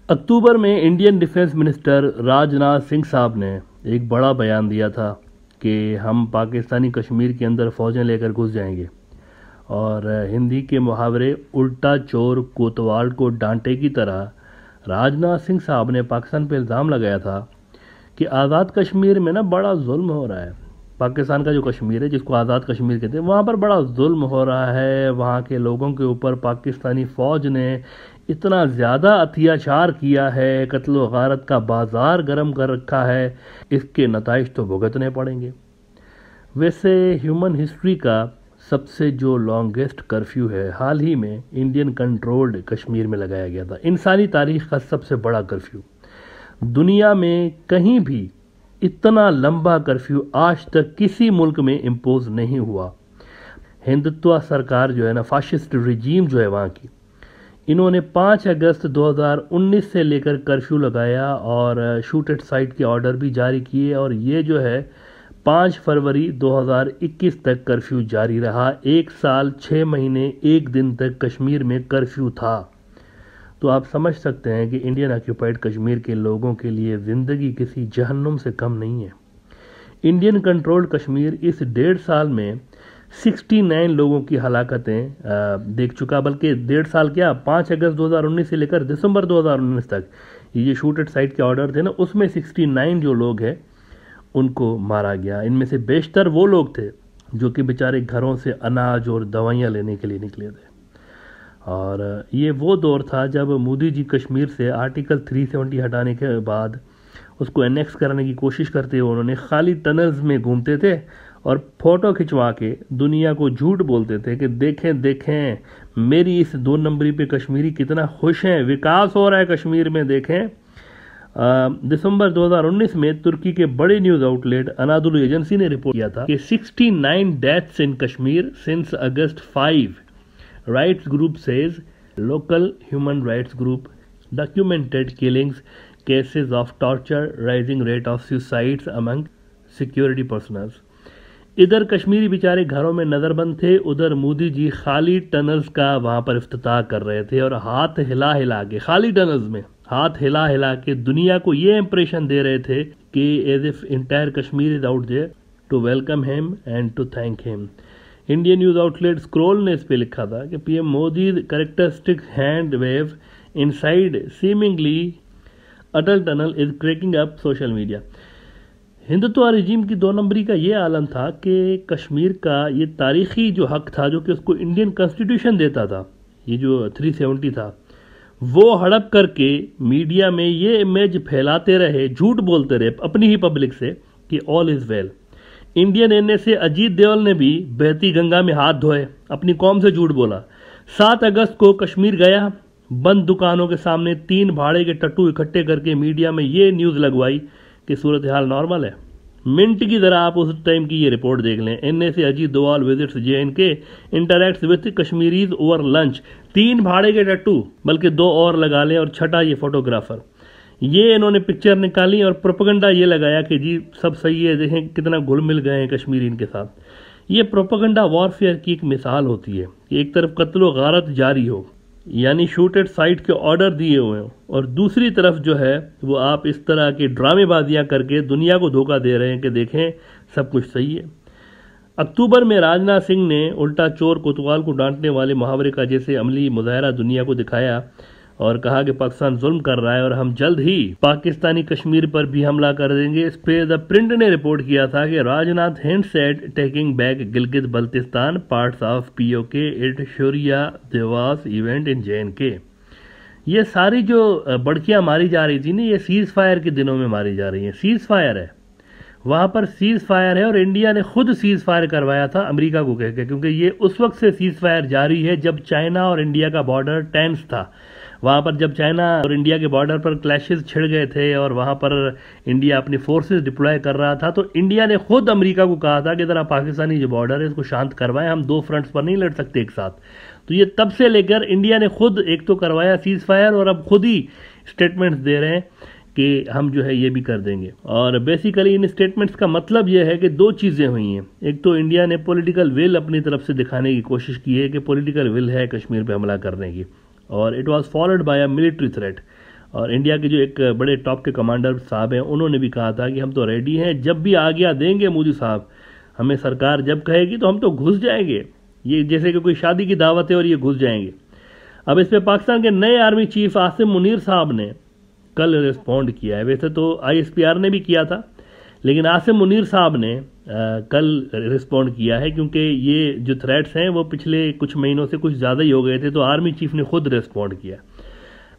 अक्टूबर में Indian defence minister Rajnath Singh साहब ने एक बड़ा बयान दिया था कि हम पाकिस्तानी कश्मीर के अंदर फ़ौजें लेकर घुस जाएंगे। और हिंदी के मुहावरे उल्टा चोर कोतवाल को डांटे की तरह राजनाथ सिंह साहब ने पाकिस्तान पर इल्ज़ाम लगाया था कि आज़ाद कश्मीर में ना बड़ा जुल्म हो रहा है। पाकिस्तान का जो कश्मीर है, जिसको आज़ाद कश्मीर कहते हैं, वहाँ पर बड़ा जुल्म हो रहा है। वहाँ के लोगों के ऊपर पाकिस्तानी फ़ौज ने इतना ज़्यादा अत्याचार किया है, कत्ल व गारत का बाज़ार गर्म कर रखा है, इसके नताइज तो भुगतने पड़ेंगे। वैसे ह्यूमन हिस्ट्री का सबसे जो लॉन्गेस्ट कर्फ्यू है, हाल ही में इंडियन कंट्रोल्ड कश्मीर में लगाया गया था। इंसानी तारीख का सबसे बड़ा कर्फ्यू। दुनिया में कहीं भी इतना लंबा कर्फ्यू आज तक किसी मुल्क में इम्पोज नहीं हुआ। हिंदुत्व सरकार जो है ना, फाशिस्ट रिजीम जो है वहाँ की, इन्होंने 5 अगस्त 2019 से लेकर कर्फ्यू लगाया और शूट एट साइट के ऑर्डर भी जारी किए। और ये जो है 5 फरवरी 2021 तक कर्फ्यू जारी रहा। 1 साल 6 महीने 1 दिन तक कश्मीर में कर्फ्यू था। तो आप समझ सकते हैं कि इंडियन ऑक्यूपाइड कश्मीर के लोगों के लिए ज़िंदगी किसी जहन्नुम से कम नहीं है। इंडियन कंट्रोल्ड कश्मीर इस 1.5 साल में 69 लोगों की हलाकतें देख चुका। बल्कि 1.5 साल क्या, 5 अगस्त 2019 से लेकर दिसंबर 2019 तक ये शूट एट साइट के ऑर्डर थे ना, उसमें 69 जो लोग हैं उनको मारा गया। इनमें से बेशतर वो लोग थे जो कि बेचारे घरों से अनाज और दवाइयाँ लेने के लिए निकले थे। और ये वो दौर था जब मोदी जी कश्मीर से आर्टिकल 370 हटाने के बाद उसको एनेक्स करने की कोशिश करते हुए उन्होंने खाली टनल्स में घूमते थे और फोटो खिंचवा के दुनिया को झूठ बोलते थे कि देखें देखें मेरी इस 2 नंबरी पे कश्मीरी कितना खुश हैं, विकास हो रहा है कश्मीर में, देखें। दिसंबर 2019 में तुर्की के बड़े न्यूज़ आउटलेट अनादुलु एजेंसी ने रिपोर्ट किया था कि 69 deaths in Kashmir since August 5। Rights group says local human rights group documented killings, cases of torture, rising rate of suicides among security personnels. इधर कश्मीरी बेचारे घरों में नज़रबंद थे, उधर मोदी जी खाली टनल्स का वहाँ पर इफ्तिताह कर रहे थे और हाथ हिला हिला के, खाली टनल्स में हाथ हिला हिला के दुनिया को ये इंप्रेशन दे रहे थे कि as if entire Kashmir is out there to welcome him and to thank him. Indian news outlet Scroll ने इस पे लिखा था कि PM Modi characteristic hand wave inside seemingly Atal tunnel is cracking up social media. Hindutva regime की 2 नंबरी का ये आलम था कि कश्मीर का ये तारीखी जो हक था, जो कि उसको इंडियन कॉन्स्टिट्यूशन देता था, ये जो 370 था, वो हड़प करके मीडिया में ये इमेज फैलाते रहे, झूठ बोलते रहे अपनी ही पब्लिक से कि all is well. Indian NA से अजीत देओल ने भी बहती गंगा में हाथ धोए, अपनी कौम से झूठ बोला। 7 अगस्त को कश्मीर गया, बंद दुकानों के सामने 3 भाड़े के टट्टू इकट्ठे करके मीडिया में ये न्यूज़ लगवाई कि सूरत हाल नॉर्मल है। मिंट की तरह आप उस टाइम की ये रिपोर्ट देख लें। एनए से Ajit Doval visits JNK, interacts with Kashmiris over lunch. 3 भाड़े के टट्टू, बल्कि 2 और लगा लें, और छठा ये फोटोग्राफर। ये इन्होंने पिक्चर निकाली और प्रोपेगेंडा ये लगाया कि जी सब सही है, देखें कितना घुल मिल गए हैं कश्मीरी इनके साथ। ये प्रोपेगेंडा वॉरफेयर की एक मिसाल होती है कि एक तरफ कत्ल व गारत जारी हो, यानी शूट एट साइट के ऑर्डर दिए हुए हों, और दूसरी तरफ जो है वो आप इस तरह की ड्रामेबाजियां करके दुनिया को धोखा दे रहे हैं कि देखें सब कुछ सही है। अक्टूबर में राजनाथ सिंह ने उल्टा चोर कोतवाल को डांटने वाले मुहावरे का जैसे अमली मुजाहरा दुनिया को दिखाया और कहा कि पाकिस्तान जुल्म कर रहा है और हम जल्द ही पाकिस्तानी कश्मीर पर भी हमला कर देंगे। इस पे द प्रिंट ने रिपोर्ट किया था कि Rajnath hints at taking back Gilgit Baltistan parts of PoK at Shaurya Diwas event in JNK. ये सारी जो बड़कियां मारी जा रही थी ना, ये सीज फायर के दिनों में मारी जा रही हैं। सीज फायर है वहाँ पर, सीज फायर है, और इंडिया ने खुद सीज फायर करवाया था अमेरिका को कहकर, क्योंकि ये उस वक्त से सीज फायर जारी है जब चाइना और इंडिया का बॉर्डर टेंस था। वहाँ पर जब चाइना और इंडिया के बॉर्डर पर क्लैशेस छिड़ गए थे और वहाँ पर इंडिया अपनी फोर्सेस डिप्लॉय कर रहा था, तो इंडिया ने खुद अमेरिका को कहा था कि जरा पाकिस्तानी जो बॉर्डर है इसको शांत करवाएं, हम 2 फ्रंट्स पर नहीं लड़ सकते एक साथ। तो ये तब से लेकर इंडिया ने खुद एक तो करवाया सीज फायर, और अब खुद ही स्टेटमेंट्स दे रहे हैं कि हम जो है ये भी कर देंगे। और बेसिकली इन स्टेटमेंट्स का मतलब ये है कि 2 चीज़ें हुई हैं। एक तो इंडिया ने पॉलिटिकल विल अपनी तरफ से दिखाने की कोशिश की है कि पॉलिटिकल विल है कश्मीर पे हमला करने की, और it was followed by a military threat. और इंडिया के जो एक बड़े टॉप के कमांडर साहब हैं उन्होंने भी कहा था कि हम तो रेडी हैं, जब भी आज्ञा देंगे मोदी साहब, हमें सरकार जब कहेगी तो हम तो घुस जाएंगे। ये जैसे कि कोई शादी की दावत है और ये घुस जाएंगे। अब इस पर पाकिस्तान के नए आर्मी चीफ आसिम मुनीर साहब ने कल रिस्पॉन्ड किया है। वैसे तो ISPR ने भी किया था, लेकिन आसिम मुनीर साहब ने कल रिस्पॉन्ड किया है, क्योंकि ये जो थ्रेट्स हैं वो पिछले कुछ महीनों से कुछ ज़्यादा ही हो गए थे, तो आर्मी चीफ ने खुद रिस्पॉन्ड किया।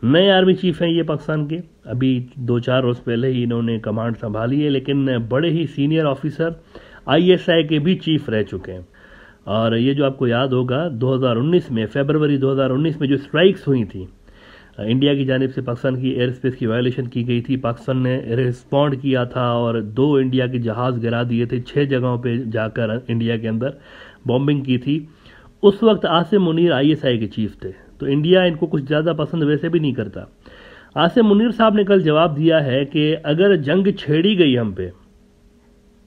नए आर्मी चीफ हैं ये पाकिस्तान के, अभी 2-4 रोज़ पहले ही इन्होंने कमांड संभाली है, लेकिन बड़े ही सीनियर ऑफिसर ISI के भी चीफ रह चुके हैं। और ये जो आपको याद होगा 2019 में, फरवरी 2019 में जो स्ट्राइक्स हुई थी इंडिया की जानिब से, पाकिस्तान की एयर स्पेस की वायलेशन की गई थी, पाकिस्तान ने रिस्पॉन्ड किया था और 2 इंडिया के जहाज़ गिरा दिए थे, 6 जगहों पे जाकर इंडिया के अंदर बॉम्बिंग की थी। उस वक्त आसिम मुनीर ISI के चीफ थे, तो इंडिया इनको कुछ ज़्यादा पसंद वैसे भी नहीं करता। आसिम मुनीर साहब ने कल जवाब दिया है कि अगर जंग छेड़ी गई हम पे,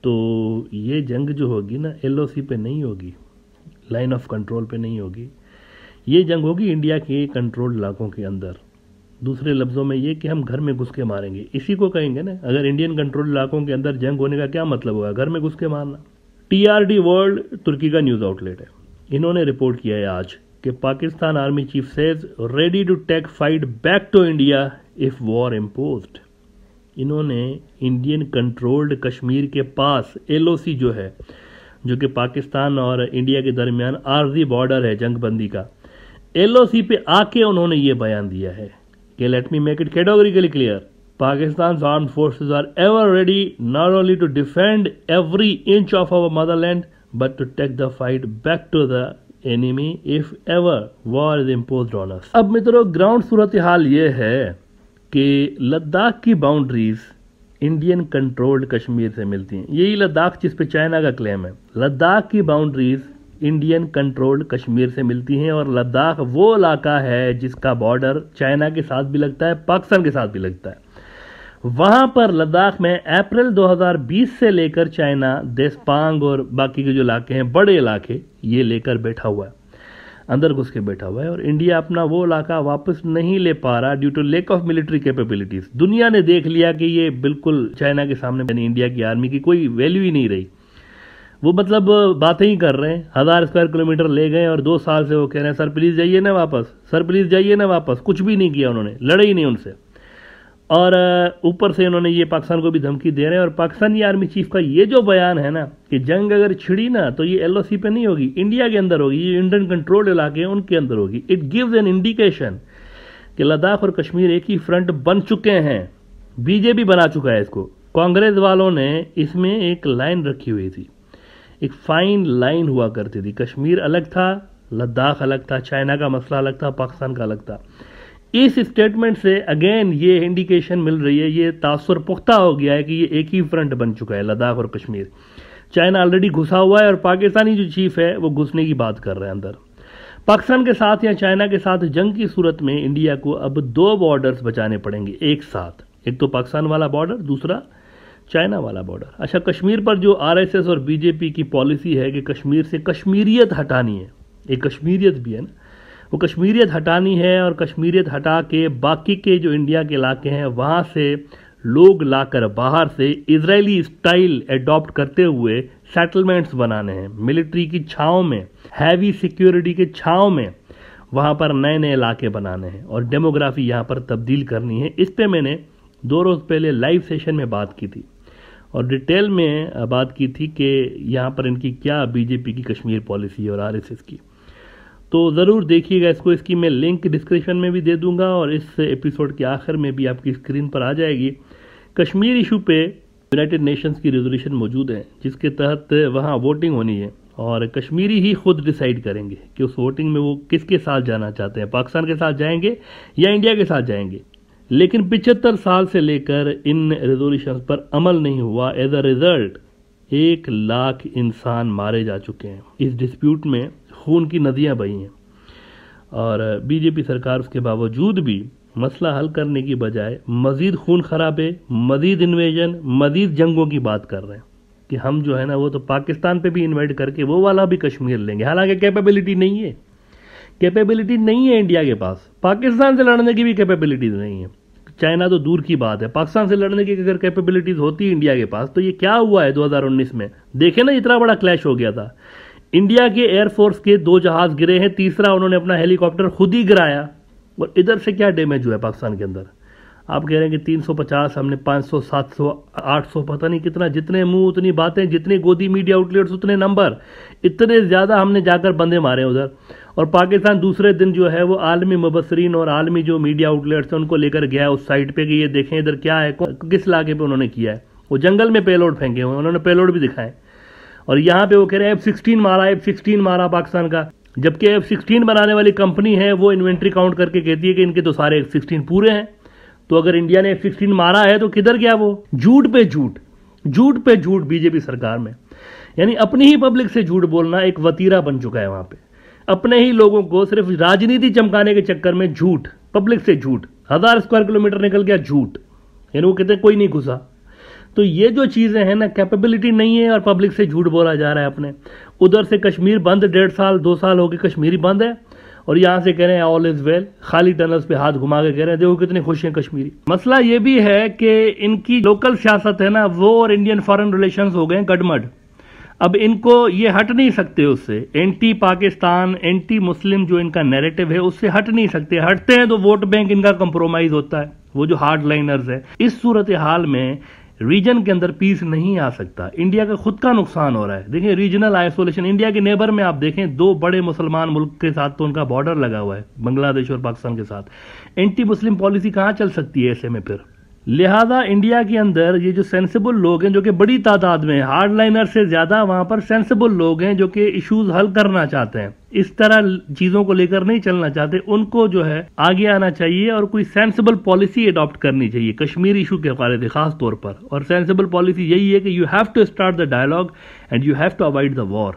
तो ये जंग जो होगी ना LOC पे नहीं होगी, लाइन ऑफ कंट्रोल पे नहीं होगी, ये जंग होगी इंडिया के कंट्रोल इलाकों के अंदर। दूसरे लफ्ज़ों में ये कि हम घर में घुस के मारेंगे, इसी को कहेंगे ना। अगर इंडियन कंट्रोल इलाकों के अंदर जंग होने का क्या मतलब होगा? घर में घुस के मारना। TRD वर्ल्ड तुर्की का न्यूज़ आउटलेट है, इन्होंने रिपोर्ट किया है आज कि Pakistan army chief says ready to take fight back to India if war imposed. इन्होंने इंडियन कंट्रोल्ड कश्मीर के पास LOC जो है, जो कि पाकिस्तान और इंडिया के दरमियान आर्जी बॉर्डर है जंगबंदी का, LOC पे आके उन्होंने ये बयान दिया है कि let me make it categorically clear, Pakistan armed forces are ever ready not only to defend every inch of our motherland but to take the fight back to the enemy if ever war is imposed on us. अब मित्रों, ground सूरत हाल ये है कि लद्दाख की boundaries Indian controlled Kashmir से मिलती हैं। यही लद्दाख जिस पे चाइना का क्लेम है, लद्दाख की बाउंड्रीज इंडियन कंट्रोल्ड कश्मीर से मिलती हैं, और लद्दाख वो इलाका है जिसका बॉर्डर चाइना के साथ भी लगता है, पाकिस्तान के साथ भी लगता है। वहां पर लद्दाख में अप्रैल 2020 से लेकर चाइना देशपांग और बाकी के जो इलाके हैं, बड़े इलाके, ये लेकर बैठा हुआ है, अंदर घुस के बैठा हुआ है, और इंडिया अपना वो इलाका वापस नहीं ले पा रहा due to lack of military capabilities. दुनिया ने देख लिया कि ये बिल्कुल चाइना के सामने, यानी इंडिया की आर्मी की कोई वैल्यू ही नहीं रही। वो मतलब बातें ही कर रहे हैं, 1000 स्क्वायर किलोमीटर ले गए और 2 साल से वो कह रहे हैं सर प्लीज जाइए ना वापस, सर प्लीज जाइए ना वापस। कुछ भी नहीं किया उन्होंने, लड़े ही नहीं उनसे, और ऊपर से उन्होंने ये पाकिस्तान को भी धमकी दे रहे हैं। और पाकिस्तानी आर्मी चीफ का ये जो बयान है ना कि जंग अगर छिड़ी ना तो ये LOC पे नहीं होगी, इंडिया के अंदर होगी, ये इंडियन कंट्रोल्ड इलाके हैं उनके अंदर होगी। इट गिव्स एन इंडिकेशन कि लद्दाख और कश्मीर एक ही फ्रंट बन चुके हैं। BJP बना चुका है इसको। कांग्रेस वालों ने इसमें एक लाइन रखी हुई थी, एक फाइन लाइन हुआ करती थी। कश्मीर अलग था, लद्दाख अलग था, चाइना का मसला अलग था, पाकिस्तान का अलग था। इस स्टेटमेंट से अगेन ये इंडिकेशन मिल रही है, ये तासुर पुख्ता हो गया है कि ये एक ही फ्रंट बन चुका है, लद्दाख और कश्मीर। चाइना ऑलरेडी घुसा हुआ है और पाकिस्तानी जो चीफ है वो घुसने की बात कर रहे हैं अंदर। पाकिस्तान के साथ या चाइना के साथ जंग की सूरत में इंडिया को अब 2 बॉर्डर्स बचाने पड़ेंगे एक साथ, एक तो पाकिस्तान वाला बॉर्डर, दूसरा चाइना वाला बॉर्डर। अच्छा, कश्मीर पर जो RSS और BJP की पॉलिसी है कि कश्मीर से कश्मीरियत हटानी है, एक कश्मीरियत भी है ना, वो कश्मीरियत हटानी है, और कश्मीरियत हटा के बाकी के जो इंडिया के इलाके हैं वहाँ से लोग लाकर बाहर से इजरायली स्टाइल एडॉप्ट करते हुए सेटलमेंट्स बनाने हैं, मिलिट्री की छाँव में, हैवी सिक्योरिटी के छाँव में वहाँ पर नए नए इलाके बनाने हैं और डेमोग्राफी यहाँ पर तब्दील करनी है। इस पर मैंने 2 रोज़ पहले लाइव सेशन में बात की थी और डिटेल में बात की थी कि यहाँ पर इनकी क्या BJP की कश्मीर पॉलिसी है और RSS की। तो ज़रूर देखिएगा इसको, इसकी मैं लिंक डिस्क्रिप्शन में भी दे दूंगा और इस एपिसोड के आखिर में भी आपकी स्क्रीन पर आ जाएगी। कश्मीर इशू पे यूनाइटेड नेशंस की रेजोल्यूशन मौजूद है जिसके तहत वहाँ वोटिंग होनी है और कश्मीरी ही खुद डिसाइड करेंगे कि उस वोटिंग में वो किसके साथ जाना चाहते हैं, पाकिस्तान के साथ जाएंगे या इंडिया के साथ जाएंगे। लेकिन 75 साल से लेकर इन रेजोल्यूशन पर अमल नहीं हुआ। एज अ रिजल्ट 1 लाख इंसान मारे जा चुके हैं। इस डिस्प्यूट में खून की नदियां बही हैं और BJP सरकार उसके बावजूद भी मसला हल करने की बजाय मजीद खून खराबे, मजीद इन्वेजन, मजीद जंगों की बात कर रहे हैं कि हम जो है ना वो तो पाकिस्तान पे भी इन्वाइट करके वो वाला भी कश्मीर लेंगे। हालांकि कैपेबिलिटी नहीं है, इंडिया के पास, पाकिस्तान से लड़ने की भी कैपेबिलिटी नहीं है। चाइना तो दूर की बात है, पाकिस्तान से लड़ने की अगर कैपेबिलिटीज होती इंडिया के पास तो ये क्या हुआ है 2019 में, देखे ना इतना बड़ा क्लैश हो गया था। इंडिया के एयरफोर्स के 2 जहाज गिरे हैं, तीसरा उन्होंने अपना हेलीकॉप्टर खुद ही गिराया, और इधर से क्या डैमेज हुआ है पाकिस्तान के अंदर। आप कह रहे हैं कि 350, हमने 500, 700, 800, पता नहीं कितना, जितने मुंह उतनी बातें, जितने गोदी मीडिया आउटलेट्स उतने नंबर, इतने ज़्यादा हमने जाकर बंदे मारे उधर। और पाकिस्तान दूसरे दिन जो है वो आलमी मुबसरीन और आलमी जो मीडिया आउटलेट्स हैं उनको लेकर गया है उस साइट पे कि ये देखें इधर क्या है, किस इलाके पे उन्होंने किया है। वो जंगल में पेलोड फेंके हुए, उन्होंने पेलोड भी दिखाए। और यहाँ पे वो कह रहे हैं F-16 मारा पाकिस्तान का, जबकि F-16 बनाने वाली कंपनी है वो इन्वेंट्री काउंट करके कहती है कि इनके तो सारे F-16 पूरे हैं। तो अगर इंडिया ने F-16 मारा है तो किधर गया वो? झूठ पे झूठ बीजेपी सरकार में, यानी अपनी ही पब्लिक से झूठ बोलना एक वतीरा बन चुका है। वहां पे अपने ही लोगों को सिर्फ राजनीति चमकाने के चक्कर में झूठ, पब्लिक से झूठ, 1000 स्क्वायर किलोमीटर निकल गया झूठ, यानी वो कहते हैं कोई नहीं घुसा। तो ये जो चीजें हैं ना, कैपेबिलिटी नहीं है और पब्लिक से झूठ बोला जा रहा है अपने। उधर से कश्मीर बंद, 1.5 साल 2 साल हो गए कश्मीर बंद है, और यहां से कह रहे हैं ऑल इज वेल, खाली टनल्स पे हाथ घुमा के कह रहे हैं देखो कितने खुश हैं कश्मीरी। मसला ये भी है कि इनकी लोकल सियासत है ना, वो और इंडियन फॉरेन रिलेशंस हो गए गडमड। अब इनको ये हट नहीं सकते उससे, एंटी पाकिस्तान, एंटी मुस्लिम जो इनका नैरेटिव है उससे हट नहीं सकते। हटते हैं तो वोट बैंक इनका कंप्रोमाइज होता है, वो जो हार्ड लाइनर्स है। इस सूरत हाल में रीजन के अंदर पीस नहीं आ सकता, इंडिया का खुद का नुकसान हो रहा है। देखिए रीजनल आइसोलेशन, इंडिया के नेबर में आप देखें 2 बड़े मुसलमान मुल्क के साथ तो उनका बॉर्डर लगा हुआ है, बांग्लादेश और पाकिस्तान के साथ। एंटी मुस्लिम पॉलिसी कहां चल सकती है ऐसे में फिर? लिहाजा इंडिया के अंदर ये जो सेंसिबल लोग हैं, जो कि बड़ी तादाद में, हार्ड लाइनर से ज्यादा वहां पर सेंसिबल लोग हैं जो कि इश्यूज हल करना चाहते हैं, इस तरह चीजों को लेकर नहीं चलना चाहते, उनको जो है आगे आना चाहिए और कोई सेंसिबल पॉलिसी अडॉप्ट करनी चाहिए कश्मीर इशू के हवाले से खास तौर पर। और सेंसिबल पॉलिसी यही है कि you have to start the dialogue and you have to avoid the war.